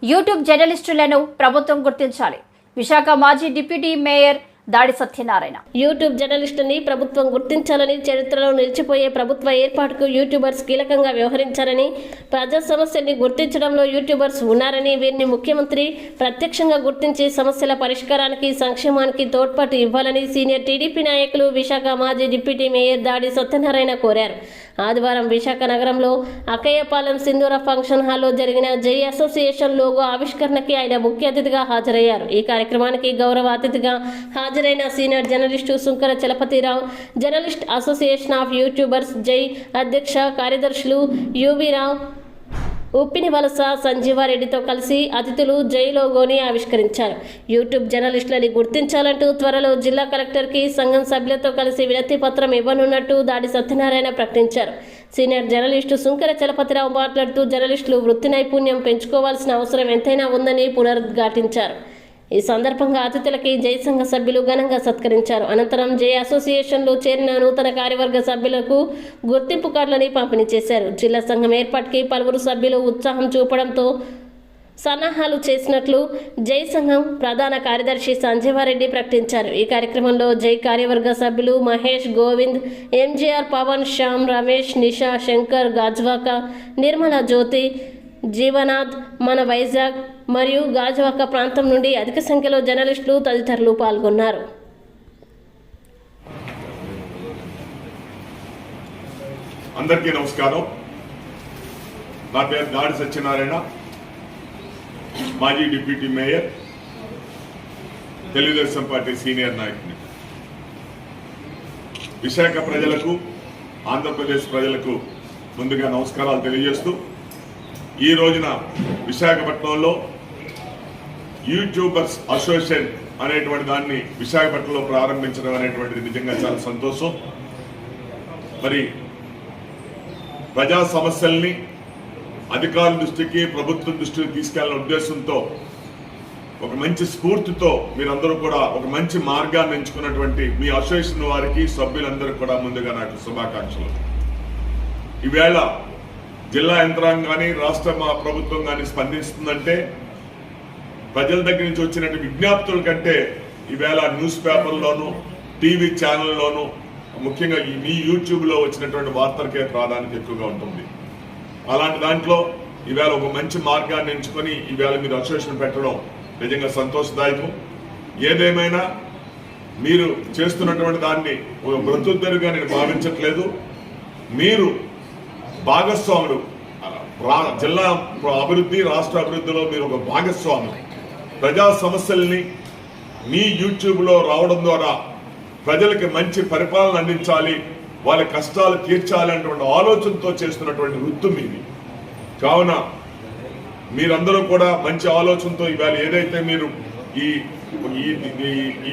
YouTube జర్నలిస్టులను ప్రభుత్వం గుర్తించాలి. విశాఖ మాజీ డిప్యూటీ మేయర్ దాడి సత్యనారాయణ. యూట్యూబ్ జర్నలిస్టుని ప్రభుత్వం గుర్తించాలని, చరిత్రలో నిలిచిపోయే ప్రభుత్వ ఏర్పాటుకు యూట్యూబర్స్ కీలకంగా వ్యవహరించారని, ప్రజా సమస్యల్ని గుర్తించడంలో యూట్యూబర్స్ ఉన్నారని, వీరిని ముఖ్యమంత్రి ప్రత్యక్షంగా గుర్తించి సమస్యల పరిష్కారానికి, సంక్షేమానికి తోడ్పాటు ఇవ్వాలని సీనియర్ టీడీపీ నాయకులు విశాఖ మాజీ డిప్యూటీ మేయర్ దాడి సత్యనారాయణ కోరారు. ఆదివారం విశాఖ నగరంలో అక్కయ్యపాలెం సింధూర ఫంక్షన్ హాల్లో జరిగిన జై అసోసియేషన్ లోగో ఆవిష్కరణకి ఆయన ముఖ్య అతిథిగా హాజరయ్యారు. ఈ కార్యక్రమానికి గౌరవ అతిథిగా హాజరైన senior journalist Sunkara Chalapathirao, journalist association of YouTubers జై అధ్యక్ష కార్యదర్శులు యువీరావు, ఉప్పినివలస సంజీవారెడ్డితో కలిసి అతిథులు జై లోగోని ఆవిష్కరించారు. యూట్యూబ్ జర్నలిస్టులని గుర్తించాలంటూ త్వరలో జిల్లా కలెక్టర్కి సంఘం సభ్యులతో కలిసి వినతి పత్రం ఇవ్వనున్నట్టు దాడి సత్యనారాయణ ప్రకటించారు. సీనియర్ జర్నలిస్టు సుంకర చలపతిరావు మాట్లాడుతూ జర్నలిస్టులు వృత్తి నైపుణ్యం పెంచుకోవాల్సిన అవసరం ఎంతైనా ఉందని పునరుద్ఘాటించారు. ఈ సందర్భంగా అతిథులకి జై సంఘ సభ్యులు ఘనంగా సత్కరించారు. అనంతరం జై అసోసియేషన్లో చేరిన నూతన కార్యవర్గ సభ్యులకు గుర్తింపు కార్డులని పంపిణీ చేశారు. జిల్లా సంఘం ఏర్పాటుకి పలువురు సభ్యులు ఉత్సాహం చూపడంతో సన్నాహాలు చేసినట్లు జై సంఘం ప్రధాన కార్యదర్శి సంజీవారెడ్డి ప్రకటించారు. ఈ కార్యక్రమంలో జై కార్యవర్గ సభ్యులు మహేష్, గోవింద్, ఎంజీఆర్, పవన్, శ్యామ్, రమేష్, నిషా, శంకర్, గాజ్వాక, నిర్మల జ్యోతి, జీవనాథ్, మన వైజాగ్ మరియు గాజువాక ప్రాంతం నుండి అధిక సంఖ్యలో జర్నలిస్టులు తదితరులు పాల్గొన్నారు. అందరికీ నమస్కారం. నా పేరు దాడి సత్యనారాయణ, మాజీ deputy mayor, Telugu Desam party senior నాయకుని. విశాఖ ప్రజలకు, ఆంధ్రప్రదేశ్ ప్రజలకు ముందుగా నమస్కారాలు తెలియజేస్తూ, ఈ రోజున విశాఖపట్నంలో యూట్యూబర్స్ అసోసియేషన్ అనేటువంటి దాన్ని విశాఖపట్నంలో ప్రారంభించడం అనేటువంటిది నిజంగా చాలా సంతోషం. మరి ప్రజా సమస్యల్ని అధికారుల దృష్టికి, ప్రభుత్వం దృష్టికి తీసుకెళ్లిన ఉద్దేశంతో, ఒక మంచి స్ఫూర్తితో మీరందరూ కూడా ఒక మంచి మార్గాన్ని ఎంచుకున్నటువంటి మీ అసోసియేషన్ వారికి, సభ్యులందరూ కూడా ముందుగా నాకు శుభాకాంక్షలు. ఈవేళ జిల్లా యంత్రాంగం కానీ, రాష్ట్ర ప్రభుత్వం కానీ స్పందిస్తుందంటే ప్రజల దగ్గర నుంచి వచ్చినట్టు విజ్ఞప్తుల కంటే ఈవేళ న్యూస్ పేపర్లోను, టీవీ ఛానల్లోను, ముఖ్యంగా మీ యూట్యూబ్లో వచ్చినటువంటి వార్తలకే ప్రాధాన్యత ఎక్కువగా ఉంటుంది. అలాంటి దాంట్లో ఈవేళ ఒక మంచి మార్గాన్ని ఎంచుకొని ఈవేళ మీరు అసోసియేషన్ పెట్టడం నిజంగా సంతోషదాయకం. ఏదేమైనా మీరు చేస్తున్నటువంటి దాన్ని ఒక బ్రతుద్దరుగా నేను భావించట్లేదు. మీరు భాగస్వాములు, జిల్లా అభివృద్ధి, రాష్ట్ర అభివృద్ధిలో మీరు ఒక భాగస్వాములు. ప్రజా సమస్యల్ని మీ యూట్యూబ్లో రావడం ద్వారా ప్రజలకి మంచి పరిపాలన అందించాలి, వాళ్ళ కష్టాలు తీర్చాలి అనేటువంటి ఆలోచనతో చేస్తున్నటువంటి వృత్తి మీది. కావున మీరందరూ కూడా మంచి ఆలోచనతో ఇవాళ ఏదైతే మీరు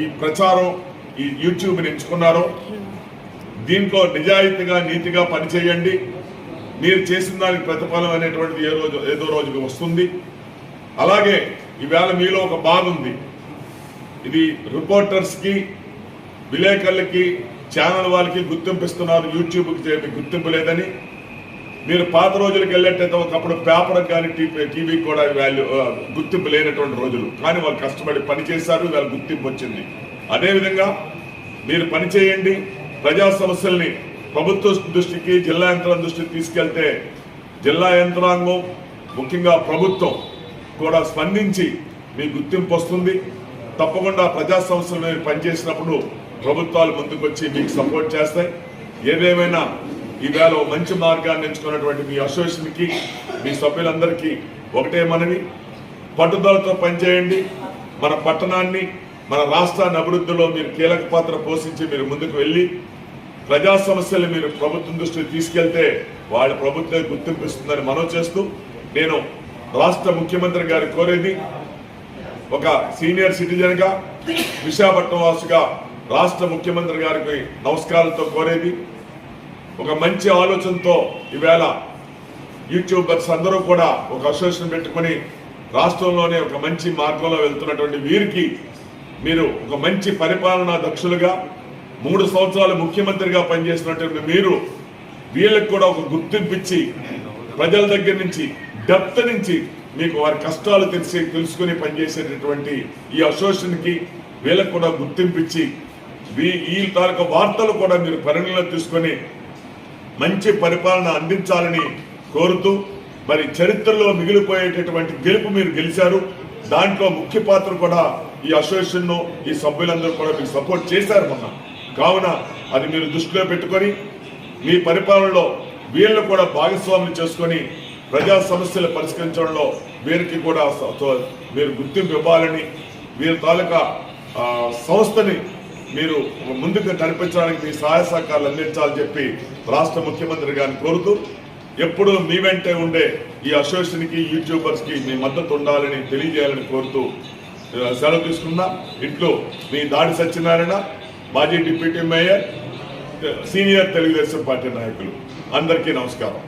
ఈ ప్రచారం, ఈ యూట్యూబ్ని ఎంచుకున్నారో దీంట్లో నిజాయితీగా, నీతిగా పనిచేయండి. మీరు చేసిన దానికి ప్రతిఫలం అనేటువంటిది ఏదో రోజుకి వస్తుంది. అలాగే ఈవేళ మీలో ఒక బాగుంది, ఇది రిపోర్టర్స్కి, విలేకరులకి, ఛానల్ వాళ్ళకి గుర్తింపు ఇస్తున్నారు, యూట్యూబ్కి గుర్తింపు లేదని. మీరు పాత రోజులకు వెళ్ళేటైతే ఒకప్పుడు పేపర్కి కానీ టీవీకి కూడా గుర్తింపు లేనటువంటి రోజులు, కానీ వాళ్ళు కష్టపడి పనిచేశారు, వాళ్ళ గుర్తింపు వచ్చింది. అదేవిధంగా మీరు పనిచేయండి. ప్రజా సమస్యల్ని ప్రభుత్వ దృష్టికి, జిల్లా యంత్రాంగం దృష్టికి తీసుకెళ్తే జిల్లా యంత్రాంగం, ముఖ్యంగా ప్రభుత్వం కూడా స్పందించి మీ గుర్తింపు వస్తుంది. తప్పకుండా ప్రజా సమస్యలు మీరు పనిచేసినప్పుడు ప్రభుత్వాలు ముందుకొచ్చి మీకు సపోర్ట్ చేస్తాయి. ఏదేమైనా ఈవేళ మంచి మార్గాన్ని ఎంచుకున్నటువంటి మీ అసోసియేషన్కి, మీ సభ్యులందరికీ ఒకటే మనవి, పట్టుదలతో పనిచేయండి. మన పట్టణాన్ని, మన రాష్ట్రాన్ని అభివృద్ధిలో మీరు కీలక పాత్ర పోషించి మీరు ముందుకు వెళ్ళి ప్రజా సమస్యలు మీరు ప్రభుత్వం దృష్టికి తీసుకెళ్తే వాళ్ళ ప్రభుత్వం గుర్తింపిస్తుందని మనవి చేస్తూ, నేను రాష్ట్ర ముఖ్యమంత్రి గారు కోరేది, ఒక సీనియర్ సిటిజన్గా, విశాఖపట్నం వాసిగా రాష్ట్ర ముఖ్యమంత్రి గారికి నమస్కారాలతో కోరేది, ఒక మంచి ఆలోచనతో ఈవేళ యూట్యూబర్స్ అందరూ కూడా ఒక అసోసియేషన్ పెట్టుకుని రాష్ట్రంలోనే ఒక మంచి మార్గంలో వెళ్తున్నటువంటి వీరికి మీరు ఒక మంచి పరిపాలనా దక్షులుగా, 3 సంవత్సరాలు ముఖ్యమంత్రిగా పనిచేసినటువంటి మీరు వీళ్ళకి కూడా ఒక గుర్తింపు ఇచ్చి ప్రజల దగ్గర నుంచి, డెప్త్ నుంచి మీకు వారి కష్టాలు తెలుసుకుని పనిచేసేటటువంటి ఈ అసోసియేషన్కి వీళ్ళకు కూడా గుర్తింపిచ్చి ఈ తాలూకా వార్తలు కూడా మీరు పరిగణలో తీసుకొని మంచి పరిపాలన అందించాలని కోరుతూ మరి చరిత్రలో మిగిలిపోయేటటువంటి గెలుపు మీరు గెలిచారు. దాంట్లో ముఖ్య పాత్ర కూడా ఈ అసోసియేషన్ ఈ సభ్యులందరూ కూడా మీకు సపోర్ట్ చేశారు మొన్న. కావున అది మీరు దృష్టిలో పెట్టుకొని మీ పరిపాలనలో వీళ్ళు కూడా భాగస్వామ్యం చేసుకొని ప్రజా సమస్యలు పరిష్కరించడంలో వీరికి కూడా మీరు గుర్తింపు ఇవ్వాలని, వీరి తాలూకా సంస్థని మీరు ముందుకు నడిపించడానికి మీ సహాయ సహకారాలు అందించాలని చెప్పి రాష్ట్ర ముఖ్యమంత్రి గారిని కోరుతూ, ఎప్పుడూ మీ వెంటే ఉండే ఈ అసోసియేషన్కి యూట్యూబర్స్కి మీ మద్దతు ఉండాలని తెలియజేయాలని కోరుతూ సెలవు తీసుకున్నా. ఇంట్లో మీ దాడి సత్యనారాయణ, మాజీ deputy mayor, senior Telugu Desam party నాయకులు, అందరికీ నమస్కారం.